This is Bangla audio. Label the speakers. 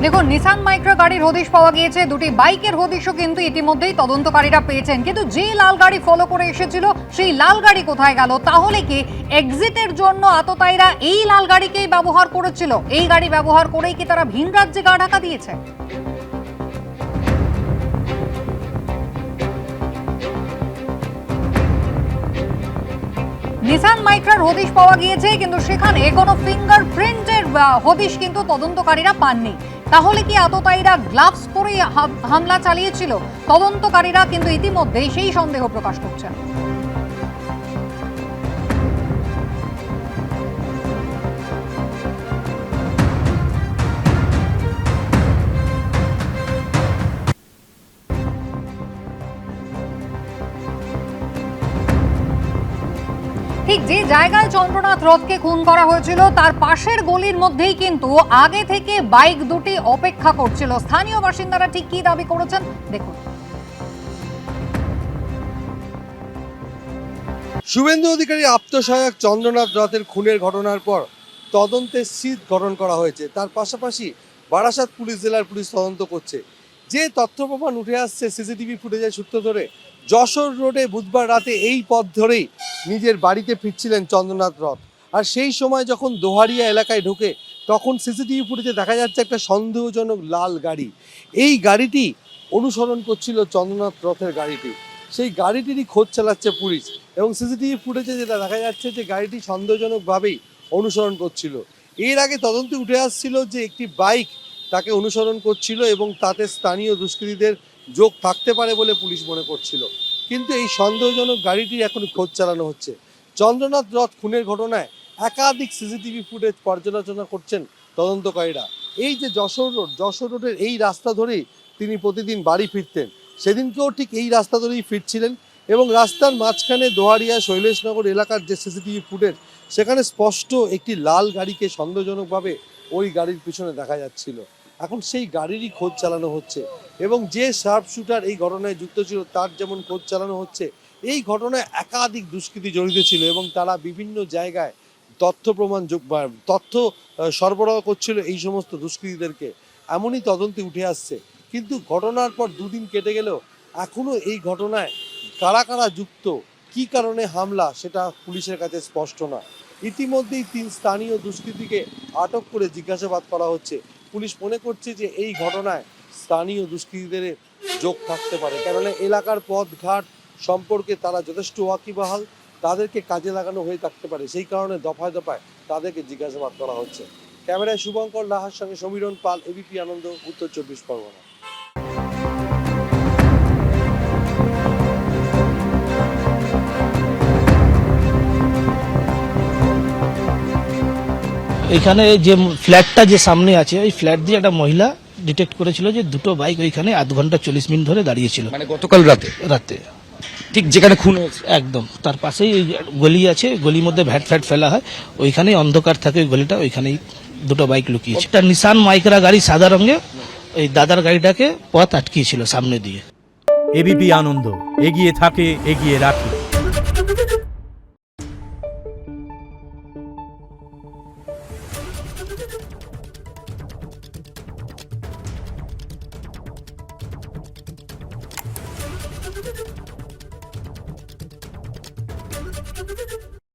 Speaker 1: দেখুন, নিসান মাইক্রা গাড়ির হদিশ পাওয়া গিয়েছে। দুটি বাইকের হদিশও কিন্তু ইতিমধ্যেই তদন্তকারীরা পেয়েছেন। কিন্তু যে লাল গাড়ি ফলো করে এসেছিল সেই লাল গাড়ি কোথায় গেল? তাহলে কি এক্সিটের জন্য আততায়ীরা এই লাল গাড়িকেই ব্যবহার করেছিল? এই গাড়ি ব্যবহার করেই কি তারা ভিন রাজ্যে গা ঢাকা দিয়েছে? নিসান মাইক্রার হদিশ পাওয়া গিয়েছে, কিন্তু সেখানে কোনো ফিঙ্গারপ্রিন্টের হদিশ কিন্তু তদন্তকারীরা পাননি। তাহলে কি আততায়ীরা গ্লাভস পরে হামলা চালিয়েছিল? তদন্তকারীরা কিন্তু ইতিমধ্যেই সেই সন্দেহ প্রকাশ করছেন। ঠিক যে জায়গায় চন্দ্রনাথ রথকে খুন করা হয়েছিল তার পাশের গলির মধ্যেই কিন্তু আগে থেকে বাইক দুটি অপেক্ষা করছিল। স্থানীয় বাসিন্দারা ঠিক কি দাবি করেছেন দেখুন।
Speaker 2: শুভেন্দু অধিকারী আত্মসহায়ক চন্দ্রনাথ রথের খুনের ঘটনার পর তদন্তের সিট গঠন করা হয়েছে। তার পাশাপাশি বারাসাত পুলিশ জেলার পুলিশ তদন্ত করছে। যে তথ্য প্রমাণ উঠে আসছে সিসিটিভি ফুটেজের সূত্র ধরে, যশোর রোডে বুধবার রাতে এই পথ ধরেই নিজের বাড়িতে ফিরছিলেন চন্দ্রনাথ রথ। আর সেই সময় যখন দোহারিয়া এলাকায় ঢোকে তখন সিসিটিভি ফুটেজে দেখা যাচ্ছে একটা সন্দেহজনক লাল গাড়ি। এই গাড়িটি অনুসরণ করছিল চন্দ্রনাথ রথের গাড়িটি। সেই গাড়িটিরই খোঁজ চালাচ্ছে পুলিশ এবং সিসিটিভি ফুটেজে যেটা দেখা যাচ্ছে যে গাড়িটি সন্দেহজনকভাবেই অনুসরণ করছিল। এর আগে তদন্তে উঠে আসছিল যে একটি বাইক তাকে অনুসরণ করছিল এবং তাতে স্থানীয় দুষ্কৃতীদের যোগ থাকতে পারে বলে পুলিশ মনে করছিল। কিন্তু এই সন্দেহজনক গাড়িটির এখন খোঁজ চালানো হচ্ছে। চন্দ্রনাথ রথ খুনের ঘটনায় একাধিক সিসিটিভি ফুটেজ পর্যালোচনা করছেন তদন্তকারীরা। এই যে যশোর রোডের এই রাস্তা ধরেই তিনি প্রতিদিন বাড়ি ফিরতেন। সেদিনকেও ঠিক এই রাস্তা ধরেই ফিরছিলেন এবং রাস্তার মাঝখানে দোহারিয়া শৈলেশনগর এলাকার যে সিসিটিভি ফুটেজ, সেখানে স্পষ্ট একটি লাল গাড়িকে সন্দেহজনকভাবে ওই গাড়ির পিছনে দেখা যাচ্ছিল। এখন সেই গাড়িরই খোঁজ চালানো হচ্ছে এবং যে শার্প শুটার এই ঘটনায় যুক্ত ছিল তার যেমন খোঁজ চালানো হচ্ছে। এই ঘটনায় একাধিক দুষ্কৃতী জড়িত ছিল এবং তারা বিভিন্ন জায়গায় তথ্য সরবরাহ করছিল এই সমস্ত দুষ্কৃতীদেরকে। এমনই তদন্তে উঠে আসছে। কিন্তু ঘটনার পর দুদিন কেটে গেলেও এখনো এই ঘটনায় কারা কারা যুক্ত, কি কারণে হামলা, সেটা পুলিশের কাছে স্পষ্ট না। ইতিমধ্যেই 3 স্থানীয় দুষ্কৃতীকে আটক করে জিজ্ঞাসাবাদ করা হচ্ছে। পুলিশ মনে করছে যে এই ঘটনায় স্থানীয় দুষ্কৃতীদের যোগ থাকতে পারে, কেননা এলাকার পথঘাট সম্পর্কে তারা যথেষ্ট ওয়াকিবহাল, তাদেরকে কাজে লাগানো হয়ে থাকতে পারে। সেই কারণে দফায় দফায় তাদেরকে জিজ্ঞাসাবাদ করা হচ্ছে। ক্যামেরায় শুভঙ্কর লাহার সঙ্গে সমীরণ পাল, এবিপি আনন্দ, উত্তর 24 পরগনা।
Speaker 3: এখানে যে ফ্ল্যাটটা যে সামনে আছে ওই ফ্ল্যাট দিয়ে একটা মহিলা ডিটেক্ট করেছিল যে দুটো বাইক ওইখানে 1 ঘন্টা 40 মিনিট ধরে দাঁড়িয়েছিল।
Speaker 4: মানে গতকাল রাতে ঠিক যেখানে খুন হয়েছে
Speaker 3: একদম তার পাশেই ওই গলি আছে, গলির মধ্যে ভ্যাট ফ্যাট ফেলা হয়, ওইখানেই অন্ধকার থাকে ওই গলিটা, ওইখানেই দুটো বাইক লুকিয়েছে। একটা নিসান মাইক্রা গাড়ি সাদা রঙে ওই দাদার গাড়িটাকে পথ আটকিয়েছিল সামনে দিয়ে।
Speaker 5: এবিপি আনন্দ, এগিয়ে থাকে, এগিয়ে রাখে।